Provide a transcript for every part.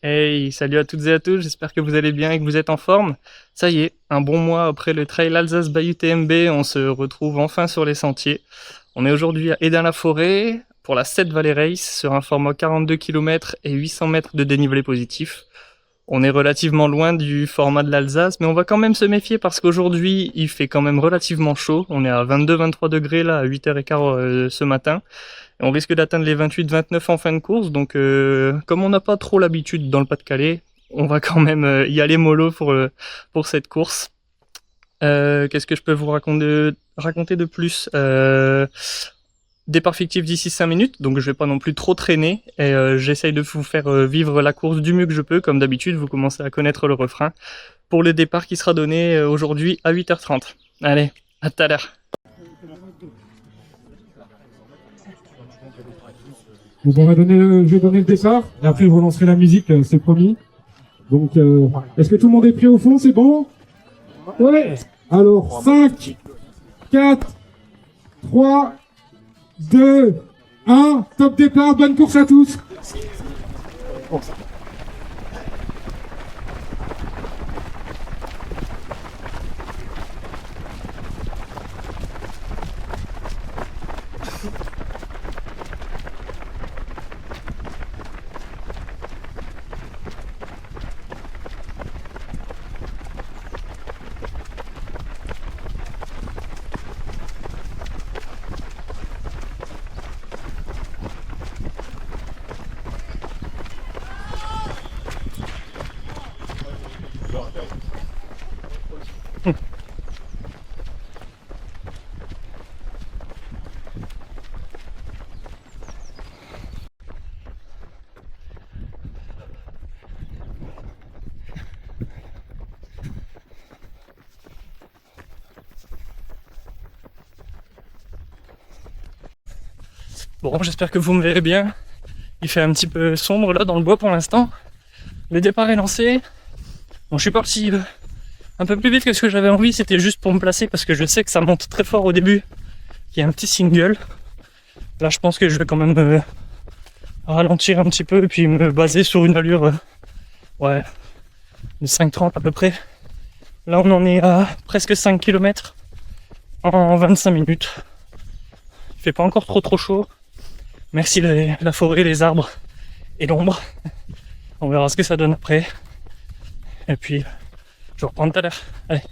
Hey, salut à toutes et à tous, j'espère que vous allez bien et que vous êtes en forme. Ça y est, un bon mois après le trail Alsace Bayou TMB, on se retrouve enfin sur les sentiers. On est aujourd'hui à Hesdin-la-Forêt pour la 7 Valley Race sur un format 42 km et 800 mètres de dénivelé positif. On est relativement loin du format de l'Alsace, mais on va quand même se méfier parce qu'aujourd'hui il fait quand même relativement chaud. On est à 22-23 degrés là à 8h15 ce matin. Et on risque d'atteindre les 28-29 en fin de course, donc comme on n'a pas trop l'habitude dans le Pas-de-Calais, on va quand même y aller mollo pour cette course. Qu'est-ce que je peux vous raconter de plus Départ fictif d'ici 5 minutes, donc je vais pas non plus trop traîner, et j'essaye de vous faire vivre la course du mieux que je peux, comme d'habitude, vous commencez à connaître le refrain, pour le départ qui sera donné aujourd'hui à 8h30. Allez, à tout à l'heure. Donc je vais donner le départ, et après je relancerai la musique, c'est promis. Donc, est-ce que tout le monde est prêt au fond, c'est bon? Ouais. Alors, 5, 4, 3, 2, 1, top départ, bonne course à tous. Bon, j'espère que vous me verrez bien. Il fait un petit peu sombre là dans le bois pour l'instant. Le départ est lancé. Bon, je suis parti un peu plus vite que ce que j'avais envie, c'était juste pour me placer parce que je sais que ça monte très fort au début. Il y a un petit single. Là, je pense que je vais quand même ralentir un petit peu et puis me baser sur une allure ouais, de 5,30 à peu près. Là, on en est à presque 5 km en 25 minutes. Il fait pas encore trop chaud. Merci la forêt, les arbres et l'ombre. On verra ce que ça donne après. Et puis, je vous reprends tout à l'heure. Allez.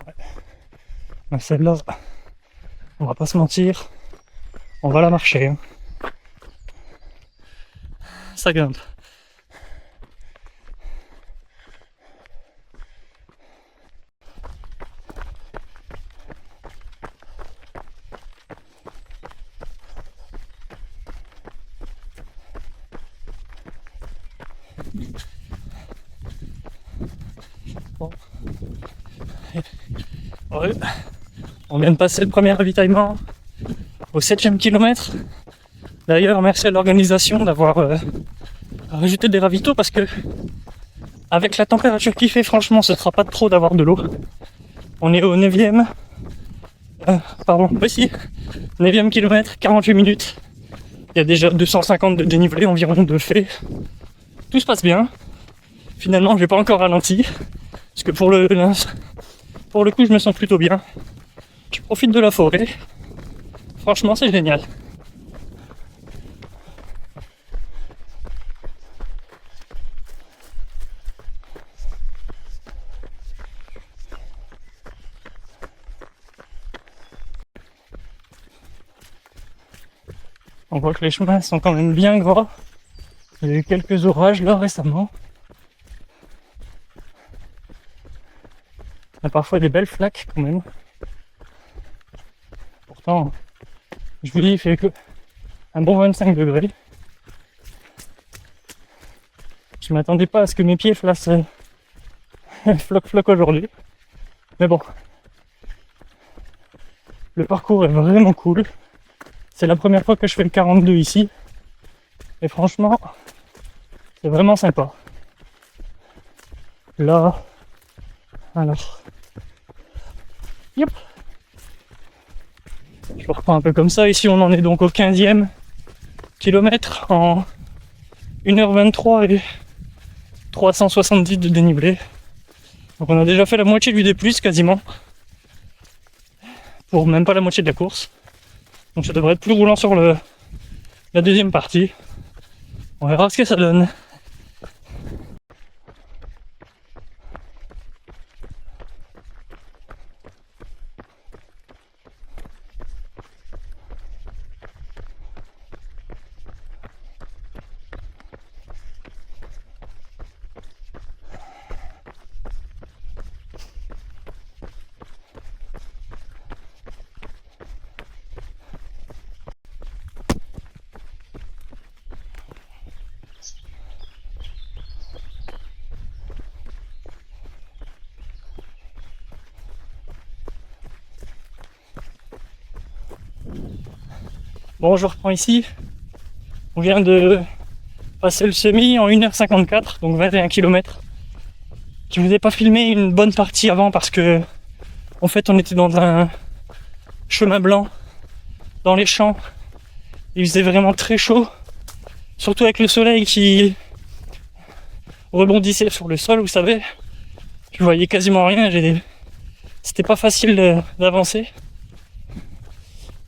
Ouais. Celle-là, on va pas se mentir, on va la marcher. Hein. Ça grimpe. Bon. Ouais. On vient de passer le premier ravitaillement au 7e kilomètre. D'ailleurs, merci à l'organisation d'avoir rajouté des ravitaux parce que avec la température qu'il fait, franchement, ce sera pas trop d'avoir de l'eau. On est au 9e. Si, 9e kilomètre, 48 minutes. Il y a déjà 250 de dénivelé environ de fait. Tout se passe bien. Finalement, j'ai pas encore ralenti. Parce que pour le coup, je me sens plutôt bien. Je profite de la forêt. Franchement, c'est génial. On voit que les chemins sont quand même bien gras. Il y a eu quelques orages là récemment. Il y a parfois des belles flaques quand même. Pourtant, je vous dis, il fait que un bon 25 degrés. Je m'attendais pas à ce que mes pieds fassent floc aujourd'hui. Mais bon, le parcours est vraiment cool. C'est la première fois que je fais le 42 ici. Et franchement, c'est vraiment sympa. Là, alors, yep. Je le reprends un peu comme ça. Ici, on en est donc au 15e kilomètre en 1h23 et 370 de dénivelé. Donc on a déjà fait la moitié du D+, quasiment. Pour même pas la moitié de la course. Donc ça devrait être plus roulant sur la deuxième partie. On verra ce que ça donne. Bon, je reprends ici. On vient de passer le semi en 1h54, donc 21 km. Je vous ai pas filmé une bonne partie avant parce que en fait on était dans un chemin blanc, dans les champs. Il faisait vraiment très chaud, surtout avec le soleil qui rebondissait sur le sol, vous savez. Je voyais quasiment rien, c'était pas facile d'avancer.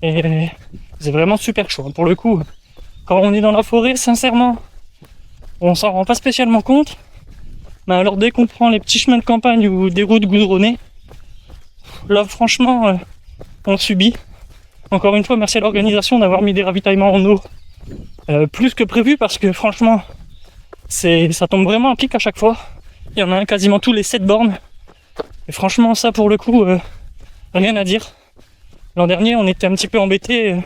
Et c'est vraiment super chaud. Pour le coup, quand on est dans la forêt, sincèrement, on s'en rend pas spécialement compte. Mais alors dès qu'on prend les petits chemins de campagne ou des routes goudronnées, là franchement, on subit. Encore une fois, merci à l'organisation d'avoir mis des ravitaillements en eau plus que prévu parce que franchement, ça tombe vraiment à pic à chaque fois. Il y en a un quasiment tous les 7 bornes. Et franchement, ça pour le coup, rien à dire. L'an dernier, on était un petit peu embêtés.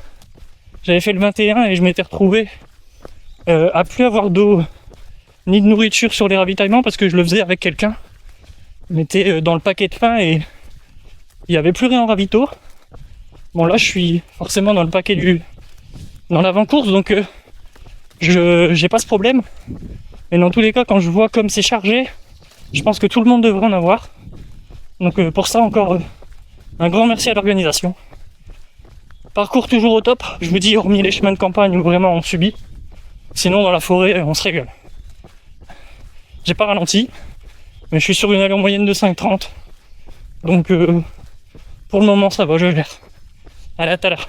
J'avais fait le 21 et je m'étais retrouvé à plus avoir d'eau ni de nourriture sur les ravitaillements parce que je le faisais avec quelqu'un. Je mettais dans le paquet de pain et il n'y avait plus rien en ravito. Bon là je suis forcément dans le paquet dans l'avant-course donc j'ai pas ce problème. Mais dans tous les cas quand je vois comme c'est chargé, je pense que tout le monde devrait en avoir. Donc pour ça encore un grand merci à l'organisation. Parcours toujours au top, je vous dis hormis les chemins de campagne où vraiment on subit. Sinon dans la forêt on se régale. J'ai pas ralenti, mais je suis sur une allure moyenne de 5,30. Donc pour le moment ça va, je gère. Allez, à tout à l'heure.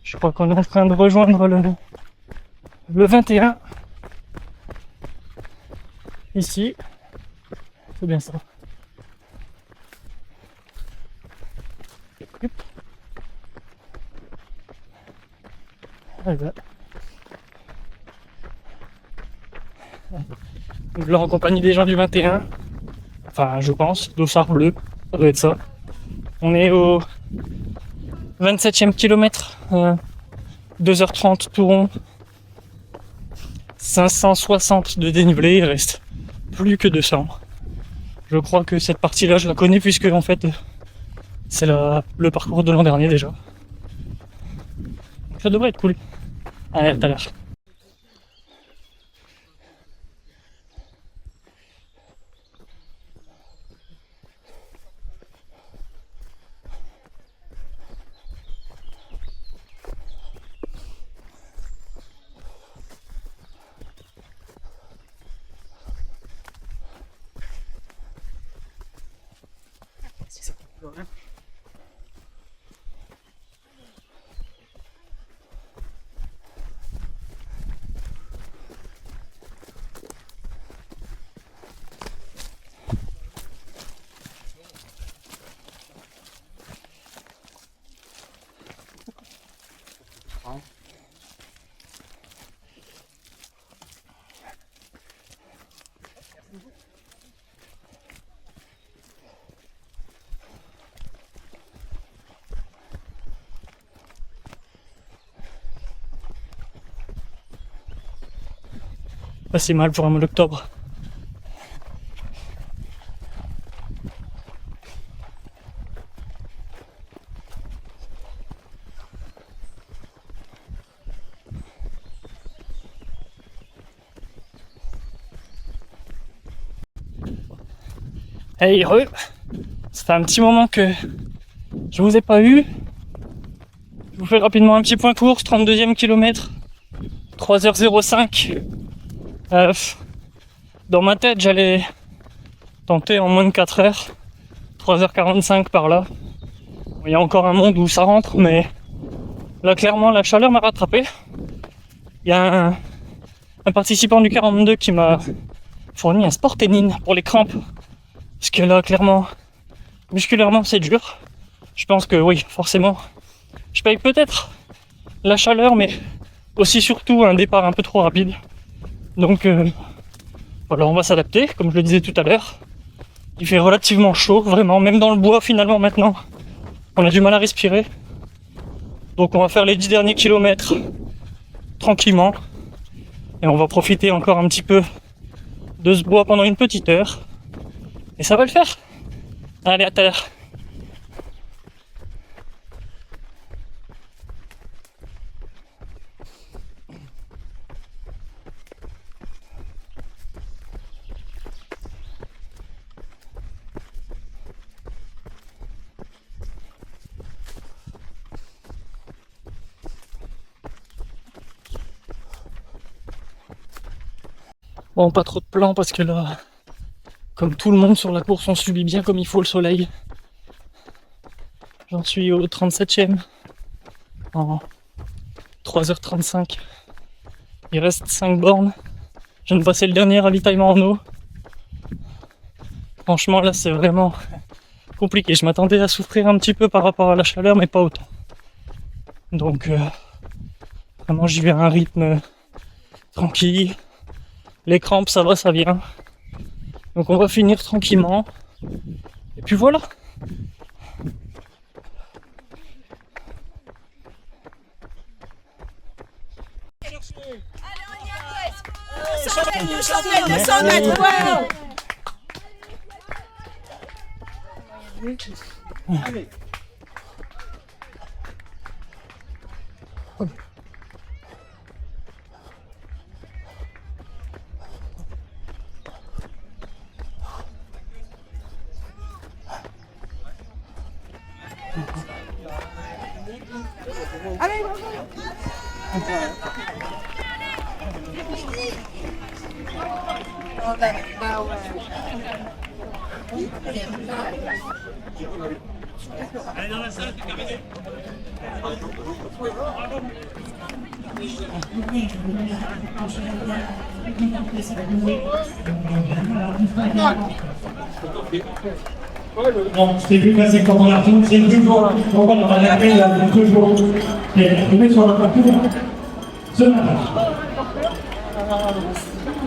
Je crois qu'on est en train de rejoindre le 21. Ici. C'est bien ça. Voilà. Donc là en compagnie des gens du 21. Enfin je pense, dossard bleu, ça doit être ça. On est au 27e kilomètre, 2h30 tout rond, 560 de dénivelé, il reste plus que 200. Je crois que cette partie-là, je la connais puisque en fait, c'est le parcours de l'an dernier déjà. Donc ça devrait être cool. Allez, à tout à l'heure. pas si mal pour un mois d'octobre. Hey, ça fait un petit moment que je vous ai pas eu. Je vous fais rapidement un petit point course, 32e kilomètre, 3h05. Dans ma tête, j'allais tenter en moins de 4 heures, 3h45 par là. Il y a encore un monde où ça rentre, mais là, clairement, la chaleur m'a rattrapé. Il y a un participant du 42 qui m'a fourni un Sporténine pour les crampes. Parce que là, clairement, musculairement, c'est dur. Je pense que oui, forcément, je paye peut-être la chaleur, mais aussi surtout un départ un peu trop rapide. Donc voilà, on va s'adapter, comme je le disais tout à l'heure. Il fait relativement chaud, vraiment, même dans le bois finalement maintenant. On a du mal à respirer. Donc on va faire les 10 derniers kilomètres tranquillement. Et on va profiter encore un petit peu de ce bois pendant une petite heure. Et ça va le faire. Allez, à tout à l'heure. Bon, pas trop de plans parce que là, comme tout le monde sur la course, on subit bien comme il faut le soleil. J'en suis au 37e en 3h35. Il reste 5 bornes. Je viens de passer le dernier ravitaillement en eau. Franchement, là, c'est vraiment compliqué. Je m'attendais à souffrir un petit peu par rapport à la chaleur, mais pas autant. Donc, vraiment, j'y vais à un rythme tranquille. Les crampes, ça va, ça vient. Donc on va finir tranquillement. Et puis voilà. Allez, on y est. 200 mètres, ouais. Allez. Allez dans la salle, t'es terminé. Donc, c'est plus facile quand on la tourne, c'est toujours là. Donc, on va regarder là, toujours. Et on met sur le parcours ce matin.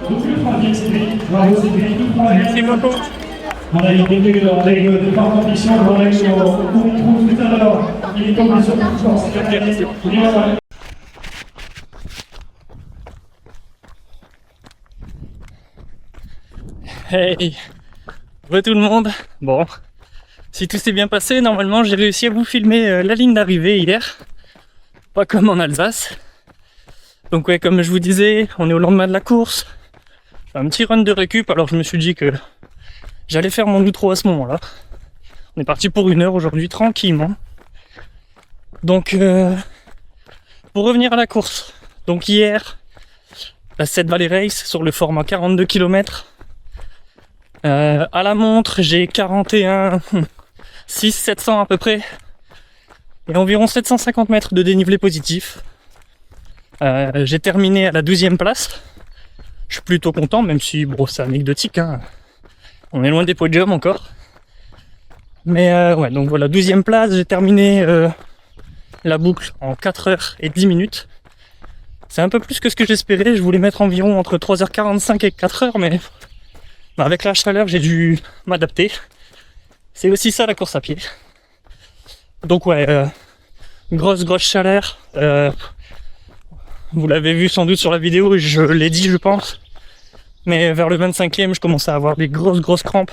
Donc, le troisième, c'est lui. Bravo, c'est lui. Merci beaucoup. On a eu des règles de par condition, on a eu au contrôle tout à l'heure. Il est tombé sur le temps. Hey, bonjour tout le monde. Bon, si tout s'est bien passé, normalement j'ai réussi à vous filmer la ligne d'arrivée hier. Pas comme en Alsace. Donc ouais, comme je vous disais, on est au lendemain de la course. Je fais un petit run de récup, alors je me suis dit que j'allais faire mon outro à ce moment-là. On est parti pour 1 heure aujourd'hui, tranquillement. Donc, pour revenir à la course. Donc hier, la 7 Valley Race sur le format 42 km. À la montre, j'ai 41, 700 à peu près. Et environ 750 mètres de dénivelé positif. J'ai terminé à la 12e place. Je suis plutôt content, même si bon, c'est anecdotique, hein. On est loin des podiums encore. Mais ouais, donc voilà, 12e place, j'ai terminé la boucle en 4h10 C'est un peu plus que ce que j'espérais, je voulais mettre environ entre 3h45 et 4h, mais avec la chaleur, j'ai dû m'adapter. C'est aussi ça la course à pied. Donc ouais, grosse chaleur. Vous l'avez vu sans doute sur la vidéo, je l'ai dit je pense. Mais vers le 25e, je commençais à avoir des grosses crampes.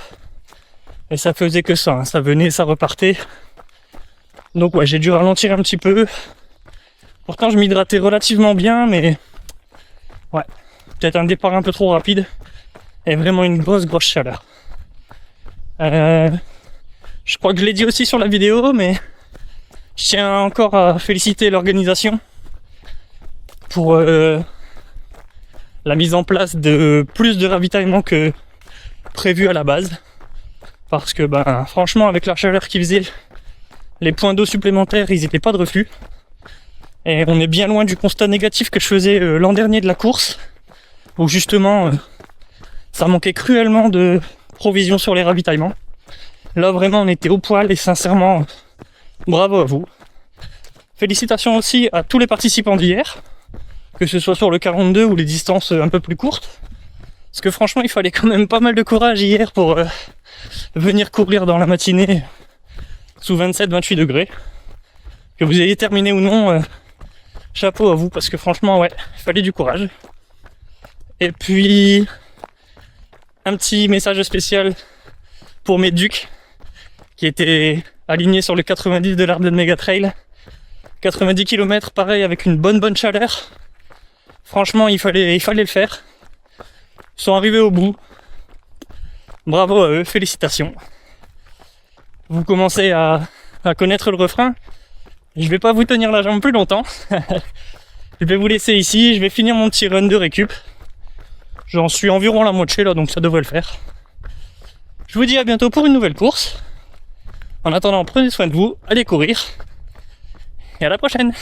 Et ça faisait que ça, hein. Ça venait, ça repartait. Donc ouais, j'ai dû ralentir un petit peu. Pourtant, je m'hydratais relativement bien, mais ouais, peut-être un départ un peu trop rapide et vraiment une grosse chaleur. Je crois que je l'ai dit aussi sur la vidéo, mais je tiens encore à féliciter l'organisation pour la mise en place de plus de ravitaillement que prévu à la base. Parce que ben franchement, avec la chaleur qui faisait, les points d'eau supplémentaires, ils n'étaient pas de refus. Et on est bien loin du constat négatif que je faisais l'an dernier de la course, où justement ça manquait cruellement de provisions sur les ravitaillements. Là vraiment on était au poil et sincèrement bravo à vous. Félicitations aussi à tous les participants d'hier, que ce soit sur le 42 ou les distances un peu plus courtes. Parce que franchement il fallait quand même pas mal de courage hier pour venir courir dans la matinée sous 27-28 degrés. Que vous ayez terminé ou non, chapeau à vous, parce que franchement ouais, il fallait du courage. Et puis un petit message spécial pour mes ducs qui étaient alignés sur le 90 de l'Ardenne Mega Trail. 90 km pareil avec une bonne chaleur. Franchement il fallait le faire. Ils sont arrivés au bout. Bravo à eux, félicitations. Vous commencez à connaître le refrain. Je vais pas vous tenir la jambe plus longtemps. Je vais vous laisser ici, je vais finir mon petit run de récup. J'en suis environ la moitié là, donc ça devrait le faire. Je vous dis à bientôt pour une nouvelle course. En attendant, prenez soin de vous, allez courir. Et à la prochaine.